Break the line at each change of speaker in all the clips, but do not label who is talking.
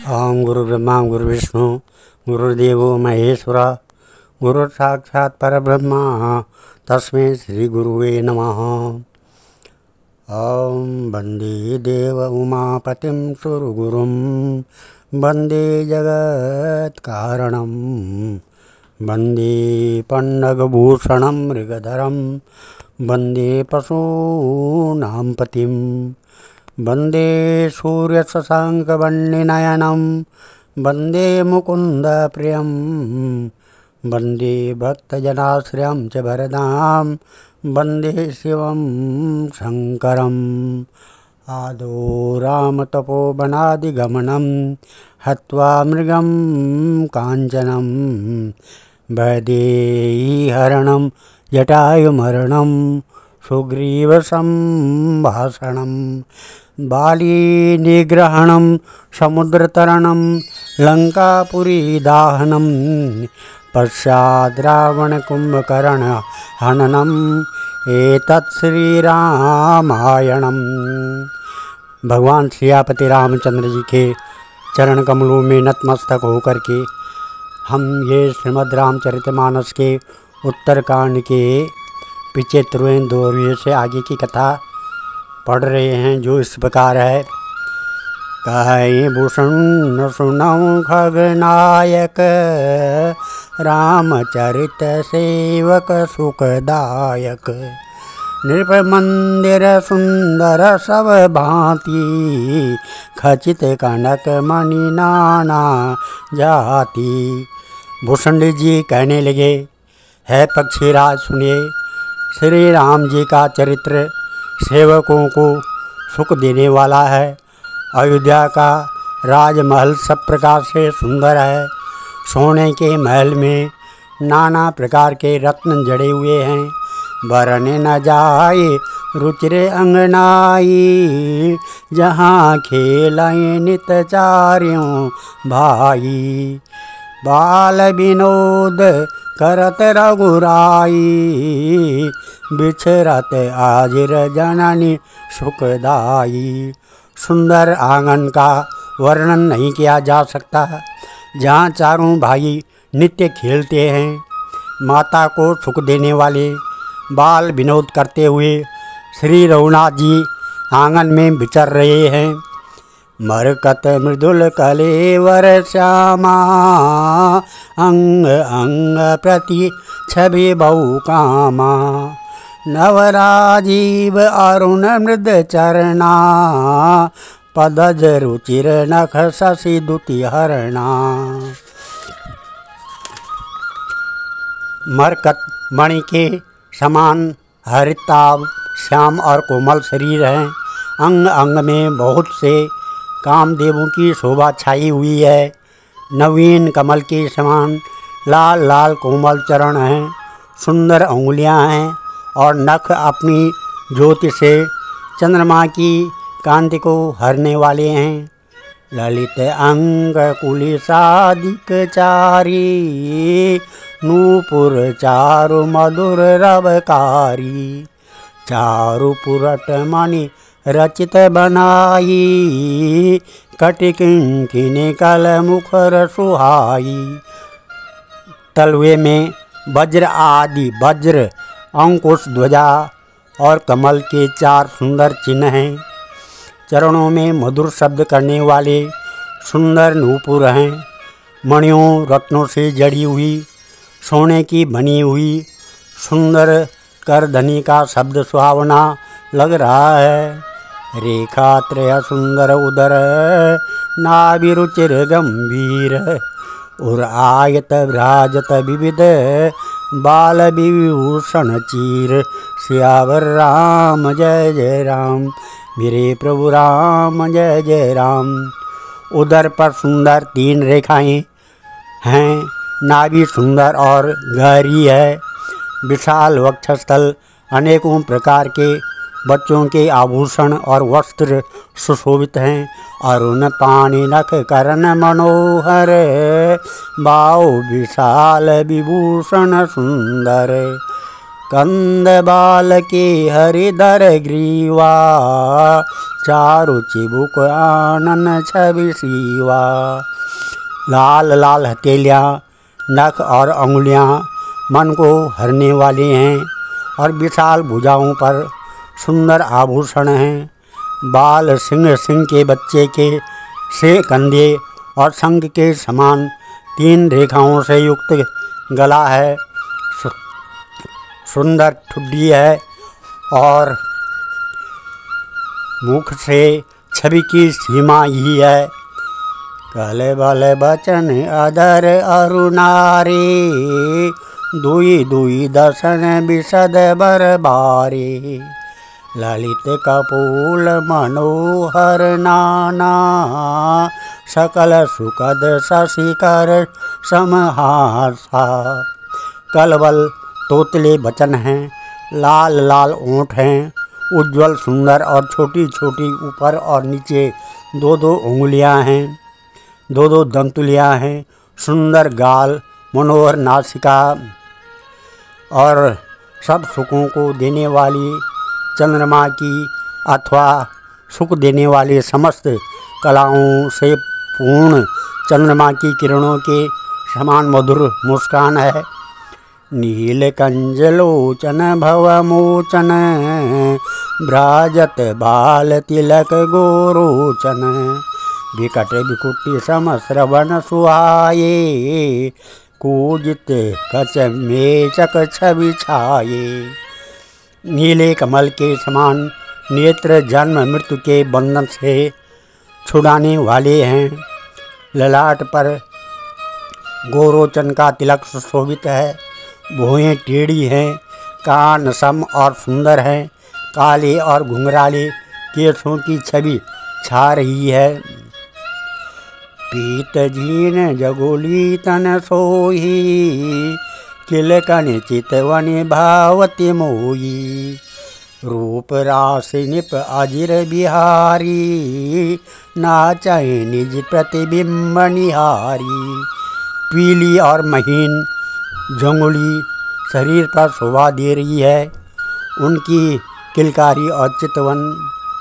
ओम गुरु ब्रह्मा गुरु विष्णु गुरुदेवो महेश्वरा गुरु साक्षात् परब्रह्मा तस्मै श्री गुरुवे नमः। ओम वंदे देव उमापतिं सुरगुरुं वंदे जगत्कारणं वंदे पन्नगभूषणं मृगधरं वंदे पशूनां पतिं वंदे सूर्यशशाङ्कवर्णनयनं वंदे मुकुन्दप्रियं वंदे भक्तजनाश्रयं च वरदां वंदे शिवं शङ्करम्। आदौ रामतपोवनादिगमनं हत्वा मृगं काञ्चनं वैदेहीहरणं जटायुमरणं सुग्रीवसंभाषणं बालीनिग्रहणं समुद्रतरणं लङ्कापुरीदाहनं पश्चात् रावणकुम्भकर्णहननम् एतत् श्रीरामायणम्। भगवान सियापति रामचंद्र जी के चरण कमलों में नतमस्तक होकर के हम ये श्रीमद् रामचरितमानस के उत्तरकांड के पीछे त्रुएं दोहरे से आगे की कथा पढ़ रहे हैं, जो इस प्रकार है। कहि भूषण सुनऊ खगनायक रामचरित सेवक सुखदायक। नृप मंदिर सुंदर सब भांति खचित कनक मणि नाना जाति। भूषण जी कहने लगे, है पक्षीराज सुनिए, श्री राम जी का चरित्र सेवकों को सुख देने वाला है। अयोध्या का राजमहल सब प्रकार से सुंदर है। सोने के महल में नाना प्रकार के रत्न जड़े हुए हैं। बरने न जाए रुचिरे अंगनाई, जहाँ खेलाएं नित चार्यों भाई। बाल विनोद करत रघुराई, बिछरत आजिर जननी सुखदाई। सुंदर आंगन का वर्णन नहीं किया जा सकता, जहाँ चारों भाई नित्य खेलते हैं। माता को सुख देने वाले बाल विनोद करते हुए श्री रघुनाथ जी आंगन में विचर रहे हैं। मरकत मृदुल कलेवर श्यामा, अंग अंग प्रति छवि बहु कामा। नवराजीव अरुण मृद चरणा, पदज रुचिर नख शशि दुति हरणा। मरकत मणि के समान हरिताभ श्याम और कोमल शरीर हैं। अंग अंग में बहुत से कामदेवों की शोभा छाई हुई है। नवीन कमल के समान लाल लाल कोमल चरण हैं। सुंदर अंगुलियां हैं और नख अपनी ज्योति से चंद्रमा की कांति को हरने वाले हैं। ललित अंग कुलिसादिक चारी, नूपुर चारु मधुर रवकारी। चारु पुरट मणि रचित बनाई, कटिकिंकिन कल मुखर सुहाई। तलवे में वज्र आदि वज्र अंकुश ध्वजा और कमल के 4 सुंदर चिन्ह हैं। चरणों में मधुर शब्द करने वाले सुंदर नूपुर हैं। मणियों रत्नों से जड़ी हुई सोने की बनी हुई सुंदर करधनी का शब्द सुहावना लग रहा है। रेखा त्रय सुंदर उदर, नाभिरुचिर गंभीर। उर आयत विराजत विविध, बाल विभूषण चीर। सियावर राम जय जय राम, मेरे प्रभु राम जय जय राम। उदर पर सुंदर 3 रेखाएं हैं। नाभि सुंदर और गहरी है। विशाल वक्षस्थल, अनेकों प्रकार के बच्चों के आभूषण और वस्त्र सुशोभित हैं। अरुण पानी नख करण मनोहर, बाहु विशाल विभूषण सुंदर। कंद बाल के हरिधर ग्रीवा, चारु चिबुक आनन छवि सीवा। लाल लाल हथेलियाँ, नख और अंगुलियाँ मन को हरने वाली हैं और विशाल भुजाओं पर सुंदर आभूषण हैं। बाल सिंह सिंह के बच्चे के से कंधे और शंख के समान 3 रेखाओं से युक्त गला है। सुंदर ठुड्डी है और मुख से छवि की सीमा ही है। कल बल बचन अधर अरुणारे, दुई दुई दर्शन विशद बरबारे। ललित कपूल मनोहर नाना, सकल सुखद शशिकर समहासा। कलबल तोतले बचन हैं, लाल लाल ओंठ हैं, उज्ज्वल सुंदर और छोटी छोटी ऊपर और नीचे 2-2 उंगलियां हैं, 2-2 दंतुलियां हैं। सुंदर गाल, मनोहर नासिका और सब सुखों को देने वाली चंद्रमा की अथवा सुख देने वाली समस्त कलाओं से पूर्ण चंद्रमा की किरणों के समान मधुर मुस्कान है। नीलकंज लोचन भवमोचन, भ्राजत बाल तिलक गोरोचन। विकट विकुटी समश्रवण सुहाये, कूजित कच मेचक छवि छाये। नीले कमल के समान नेत्र जन्म मृत्यु के बंधन से छुड़ाने वाले हैं। ललाट पर गोरोचन का तिलक सुशोभित है। भुएं टेढ़ी हैं, कान सम और सुंदर हैं। काले और घुंघराले केशों की छवि छा रही है। पीत जीन जगोली तन सोही, किलकन चितवन भावति मोही। रूप रास निप अजिर बिहारी, नाचै निज प्रतिबिंब निहारी। पीली और महीन जंगुली शरीर पर शोभा दे रही है। उनकी किलकारी और चितवन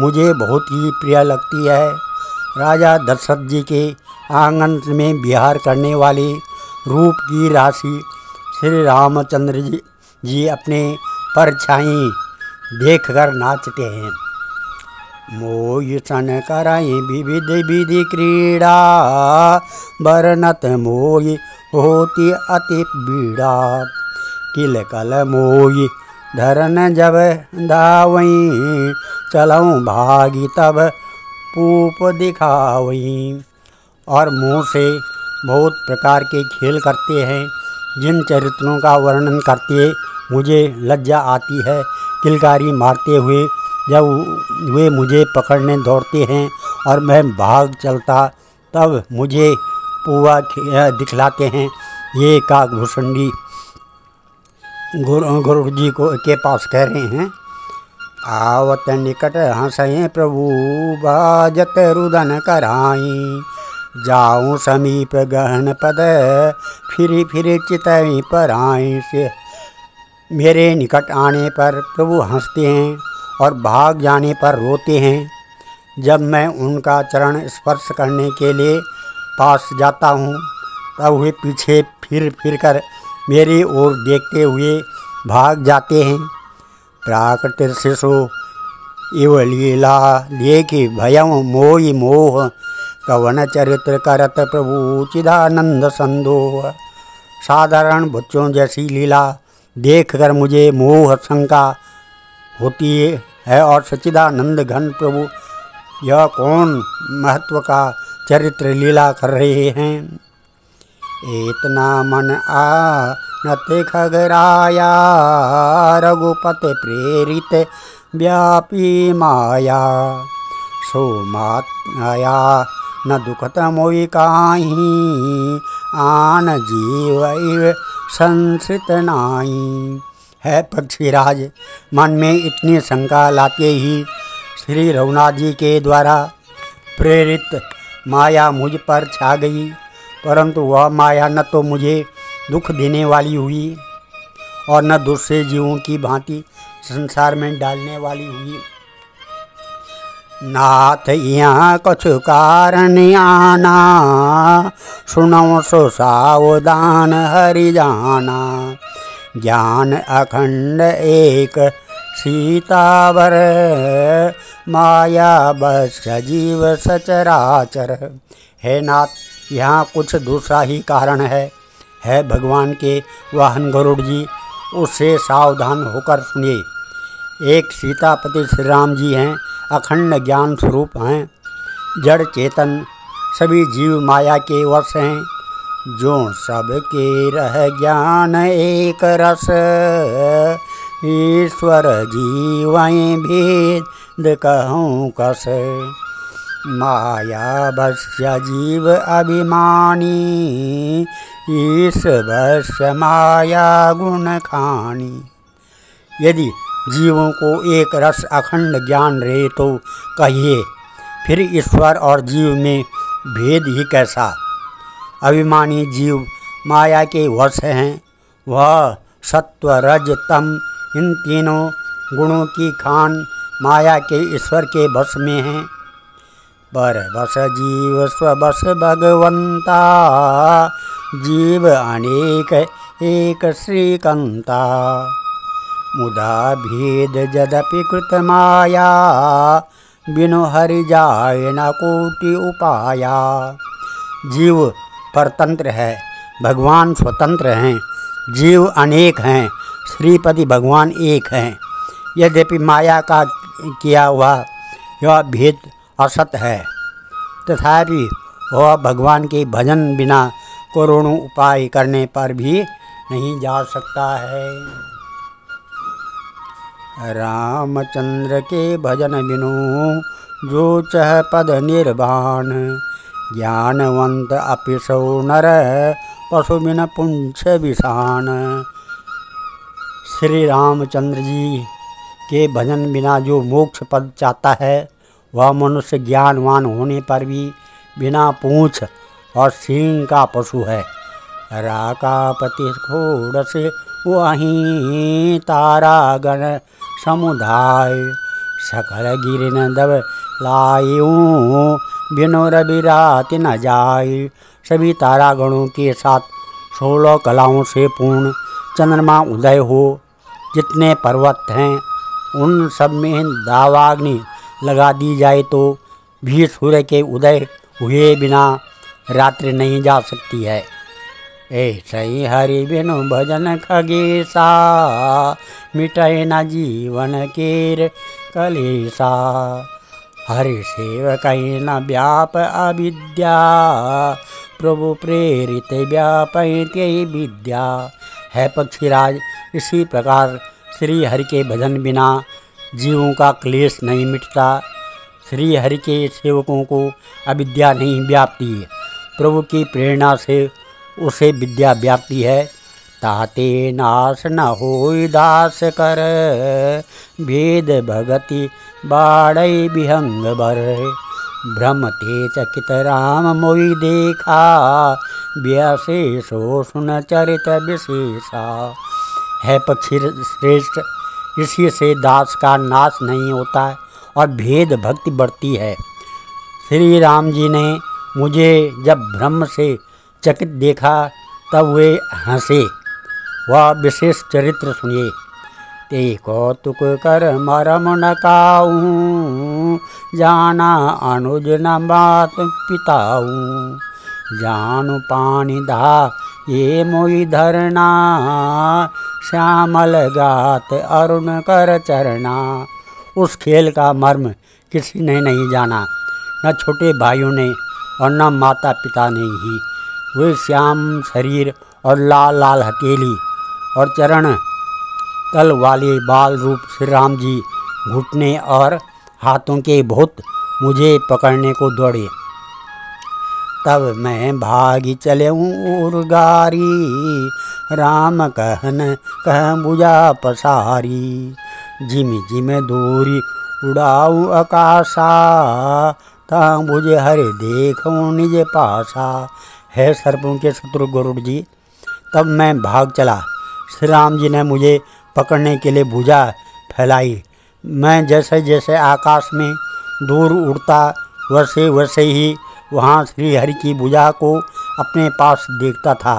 मुझे बहुत ही प्रिय लगती है। राजा दशरथ जी के आंगन में विहार करने वाले रूप की राशि श्री रामचंद्र जी अपने परछाई देखकर नाचते हैं। मोहि सन कराई विविध विधि क्रीड़ा, बरनत मोहि होती अति बीड़ा। किल कल मोहि धरन जब धावई, चलऊँ भागी तब पूप दिखावई। और मुँह से बहुत प्रकार के खेल करते हैं, जिन चरित्रों का वर्णन करते मुझे लज्जा आती है। किलकारी मारते हुए जब वे मुझे पकड़ने दौड़ते हैं और मैं भाग चलता, तब मुझे पुआ दिखलाते हैं। ये काकभूषणी गुरु जी के पास कह रहे हैं। आवत निकट हंसएं प्रभु, बाजत रुदन कराई। जाऊं समीप गहन पद, फिर फिर चितई पर आई। से मेरे निकट आने पर प्रभु हंसते हैं और भाग जाने पर रोते हैं। जब मैं उनका चरण स्पर्श करने के लिए पास जाता हूँ, तब वे पीछे फिर फिर कर मेरी ओर देखते हुए भाग जाते हैं। प्राकृत शिशु इव लीला, देखी भयम मोहि मोह। कवन चरित्र करत प्रभु, चिदानंद संदोह। साधारण बच्चों जैसी लीला देखकर मुझे मोह शंका होती है और सच्चिदानंद घन प्रभु यह कौन महत्व का चरित्र लीला कर रहे हैं। इतना मन आ नते खगराया, रघुपति प्रेरित व्यापी माया। सो माया न दुखत मोहि काहीं, आन जीव संसृत नाई। है पक्षीराज, मन में इतनी शंका लाते ही श्री रघुनाथ जी के द्वारा प्रेरित माया मुझ पर छा गई, परंतु वह माया न तो मुझे दुख देने वाली हुई और न दूसरे जीवों की भांति संसार में डालने वाली हुई। नाथ यहाँ कछु कारण आना, सुनो सो सावधान हरि जाना। ज्ञान अखंड एक सीतावर, माया बस जीव सचराचर। है नाथ, यहाँ कुछ दूसरा ही कारण है भगवान के वाहन गरुड़ जी, उससे सावधान होकर सुनिए। एक सीतापति श्री राम जी हैं, अखंड ज्ञान स्वरूप हैं, जड़ चेतन सभी जीव माया के वश हैं। जो सबके रह ज्ञान एक रस, ईश्वर जीवं भेद कहूँ कस। माया भस्य जीव अभिमानी, ईश भस्य माया गुण खानी। यदि जीवों को एक रस अखंड ज्ञान रहे तो कहिए फिर ईश्वर और जीव में भेद ही कैसा। अभिमानी जीव माया के वश हैं, वह सत्व रज तम इन तीनों गुणों की खान माया के ईश्वर के वश में हैं। पर बस जीव स्वबस भगवंता, जीव अनेक एक श्रीकंता। मुदा भेद यद्यपि कृत माया, बिनु हरि जाय न कोटि उपाया। जीव परतंत्र है, भगवान स्वतंत्र हैं। जीव अनेक हैं, श्रीपति भगवान एक हैं। यद्यपि माया का किया हुआ यह भेद असत है, तथापि वह भगवान के भजन बिना करोड़ों उपाय करने पर भी नहीं जा सकता है। रामचंद्र के भजन बिनु जो चह पद निर्वाण, ज्ञानवंत अपिसौ नर पशु बिन पुंछ विषाण। श्री रामचंद्र जी के भजन बिना जो मोक्ष पद चाहता है, वह मनुष्य ज्ञानवान होने पर भी बिना पूंछ और सींग का पशु है। राकापति घोड़ से वहीं तारागण समुदाय, सकल गिर न दब लायूं बिनु रवि रात न जाय। सभी तारागणों के साथ 16 कलाओं से पूर्ण चंद्रमा उदय हो, जितने पर्वत हैं उन सब में दावाग्नि लगा दी जाए तो भी सूर्य के उदय हुए बिना रात्रि नहीं जा सकती है। ऐसे ही हरि बिनु भजन खगेसा, मिटाए न जीवन केर कलेसा। हरि सेवक न व्याप अविद्या, प्रभु प्रेरित व्यापयते विद्या। है पक्षीराज, इसी प्रकार श्री हरि के भजन बिना जीवों का क्लेश नहीं मिटता। श्री हरि के सेवकों को अविद्या नहीं व्यापती, प्रभु की प्रेरणा से उसे विद्या व्याप्ति है। ताते नाश न होई दास कर, भेद भगति बाड़ई विहंग बर। भ्रम ते चकित राम मोई देखा, व्यासेशो सुन चरित विशेषा। है पक्षी श्रेष्ठ, इसी से दास का नाश नहीं होता और भेद भक्ति बढ़ती है। श्री राम जी ने मुझे जब ब्रह्म से चकित देखा तब वे हंसे। वह विशेष चरित्र सुनिए। ते कौतुक कर मरम न काऊं, जाना अनुज न बात पिताऊं। जानु पानी धा ये मोई धरना, श्यामल गात अरुण कर चरना। उस खेल का मर्म किसी ने नहीं जाना, न छोटे भाइयों ने और न माता पिता ने ही। वे श्याम शरीर और लाल लाल हथेली और चरण तल वाले बाल रूप श्री राम जी घुटने और हाथों के बहुत मुझे पकड़ने को दौड़े। तब मैं भागी चले उर्गारी, राम कहन कह बुझा पसारी। जिम जिम दूरी उड़ाऊ आकाशा, तां बुझे हरे देखूं निज पासा। है सर्पों के शत्रु गरुड़ जी, तब मैं भाग चला। श्री राम जी ने मुझे पकड़ने के लिए भुजा फैलाई। मैं जैसे जैसे आकाश में दूर उड़ता वैसे वैसे ही वहाँ श्री हरि की भुजा को अपने पास देखता था।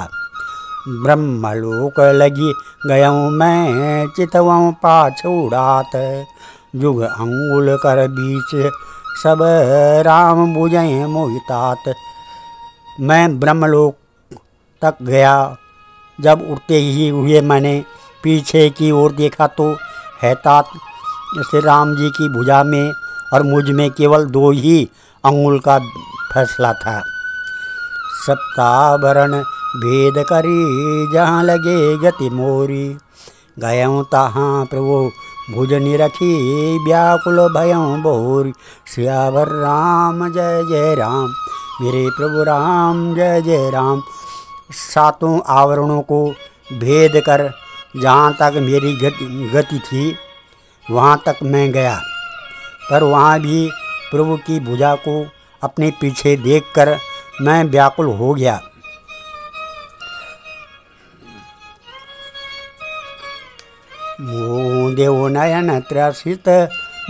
ब्रह्मलोक लगी गयऊँ मैं चितवऊँ पाछ उड़ात, जुग अंगुल कर बीच सब राम बुझें मोहितात। मैं ब्रह्मलोक तक गया। जब उड़ते ही हुए मैंने पीछे की ओर देखा तो हैतात श्री राम जी की भुजा में और मुझ में केवल 2 ही अंगुल का फैसला था। सप्तावरण भेद करी जहाँ लगे गति मोरी, गयऊँ तहाँ प्रभु भुज निरखी व्याकुल भयऊँ बोरी। सियावर राम जय जय राम, मेरे प्रभु राम जय जय राम। 7 आवरणों को भेद कर जहाँ तक मेरी गति थी वहाँ तक मैं गया, पर वहाँ भी प्रभु की भुजा को अपने पीछे देखकर मैं व्याकुल हो गया। मोह देव नयन त्रसित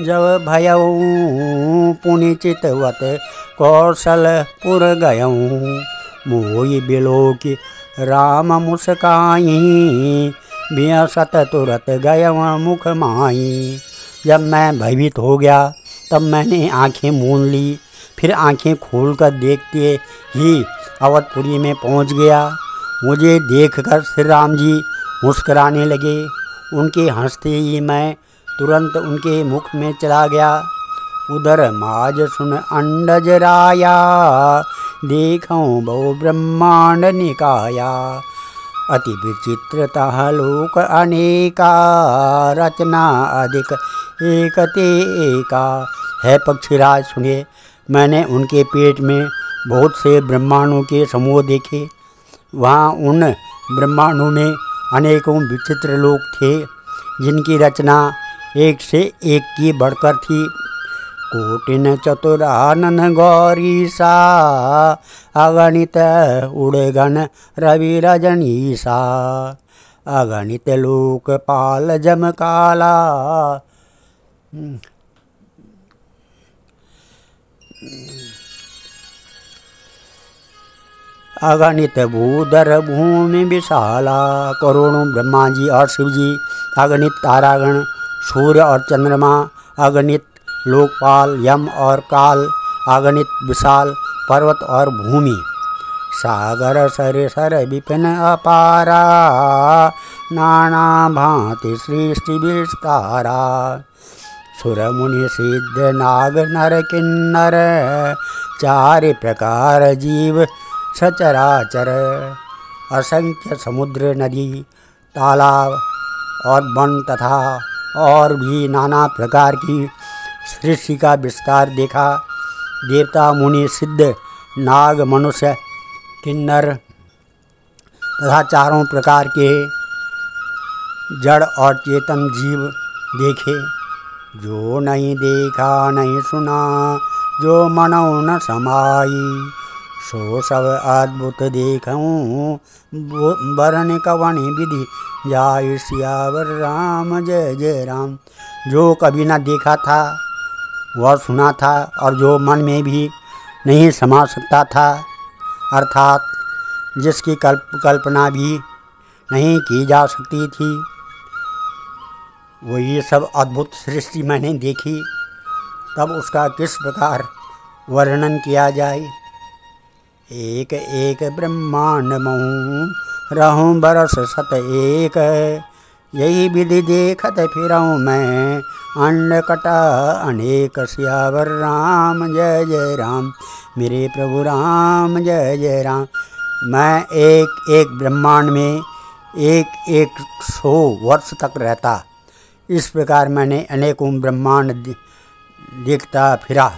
जब भयऊँ पुनि चितवत कौशलपुर गयऊँ। मोहि बिलोक राम मुस्काई बियसत तुरत गयऊँ मुख माई। जब मैं भयभीत हो गया तब मैंने आंखें मूंद ली, फिर आंखें खोलकर देखते ही अवधपुरी में पहुंच गया। मुझे देखकर श्री राम जी मुस्कराने लगे। उनके हंसते ही मैं तुरंत उनके मुख में चला गया। उधर माज सुन अंडज राया, देखऊँ बहु ब्रह्मांड निकाया। अति विचित्रता लोक अनेका, रचना अधिक एक ते एका। है पक्षीराज सुनिए, मैंने उनके पेट में बहुत से ब्रह्मांडों के समूह देखे। वहाँ उन ब्रह्मांडों में अनेकों विचित्र लोक थे जिनकी रचना एक से एक की बढ़कर थी। कोटिन चतुरानन गौरीसा, अगणित उड़गन रवि रजनीसा। अगणित लोकपाल जम काला, अगणित भूधर भूमि विशाला। करोड़ों ब्रह्मा जी और शिव जी, अगणित तारागण, सूर्य और चंद्रमा, अगणित लोकपाल यम और काल, अगणित विशाल पर्वत और भूमि। सागर सर सर विपिन अपारा, नाना भांति सृष्टि विस्तारा। सुर मुनि सिद्ध नाग नर किन्नर, 4 प्रकार जीव सचराचर। असंख्य समुद्र नदी तालाब और वन तथा और भी नाना प्रकार की सृष्टि का विस्तार देखा। देवता मुनि सिद्ध नाग मनुष्य किन्नर तथा 4 प्रकार के जड़ और चेतन जीव देखे। जो नहीं देखा नहीं सुना, जो मनऊ न समाई। सो सब अद्भुत देखऊँ, बरन कवनि विधि जाय। सियावर राम जय जय राम। जो कभी न देखा था वह सुना था, और जो मन में भी नहीं समा सकता था, अर्थात जिसकी कल्पना भी नहीं की जा सकती थी, वही सब अद्भुत सृष्टि मैंने देखी। तब उसका किस प्रकार वर्णन किया जाए। एक एक ब्रह्मांड महूँ रहूँ बरस सत एक, यही विधि देखत फिरऊँ मैं अंड कटा अनेक। सियावर राम जय जय राम, मेरे प्रभु राम जय जय राम। मैं एक एक ब्रह्मांड में 100 वर्ष तक रहता। इस प्रकार मैंने अनेकों ब्रह्मांड देखता फिरा।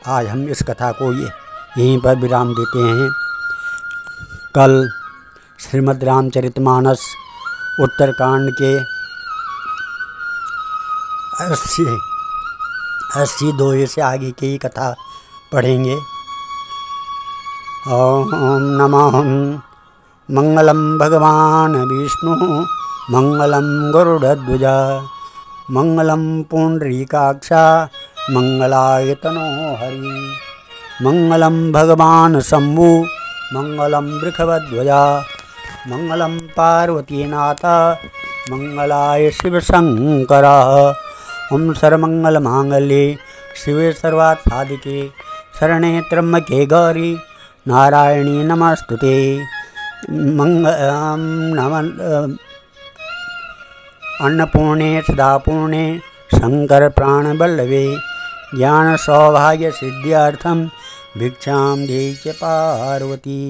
आज हम इस कथा को यहीं पर विराम देते हैं। कल श्रीमद् रामचरितमानस उत्तरकांड के 80 दोहे से आगे की कथा पढ़ेंगे। ओम नमः मंगलम भगवान विष्णु मंगलम गरुड़ध्वज मंगलम पुंडरीकाक्ष मंगलाय तनो हरि मंगलम भगवान शंभु मंगलम वृषभध्वज मंगलम पार्वतीनाथ मंगलाय शिव शंकर। ओम सर्वमंगल मांगल्ये शिवे सर्वार्थ साधिके शरणे त्र्यंबके गौरी नारायणी नमस्तुते। अन्नपूर्णे सदापूर्णे शंकर प्राणवल्लभे ज्ञान सौभाग्य सिद्ध्यर्थम भिक्षां देहि च पार्वती।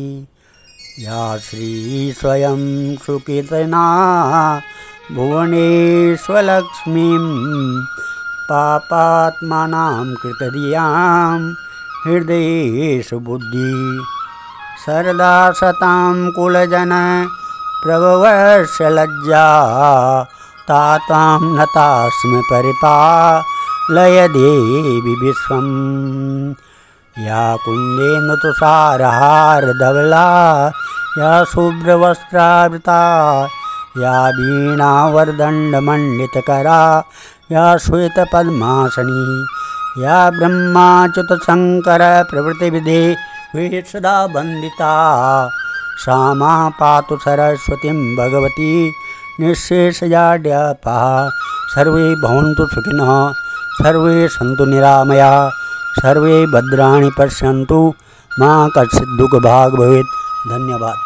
या श्री स्वयं सुकीर्तना भुवनेश्वरलक्ष्मीं पापात्मानां कृतधियां हृदयेषु बुद्धि सरदा सतां कुलजन प्रभवस्य लज्जा तातां नतास्मि परिपालय देवी विश्वं। या कुन्देन्दु तुषारहारधवला या शुभ्रवस्त्रावृता या वीणावरदण्डमण्डितकरा या श्वेतपद्मासनी या ब्रह्माच्युतशङ्कर प्रभृतिविधे सदा वन्दिता सा मा पातु सरस्वतीं भगवती निःशेषजाड्यापः। सर्वे भवन्तु सुखिनः सर्वे सन्तु निरामया सर्वे भद्राणि पश्यन्तु मा कश्चित् दुःखभाग् भवेत्। धन्यवाद।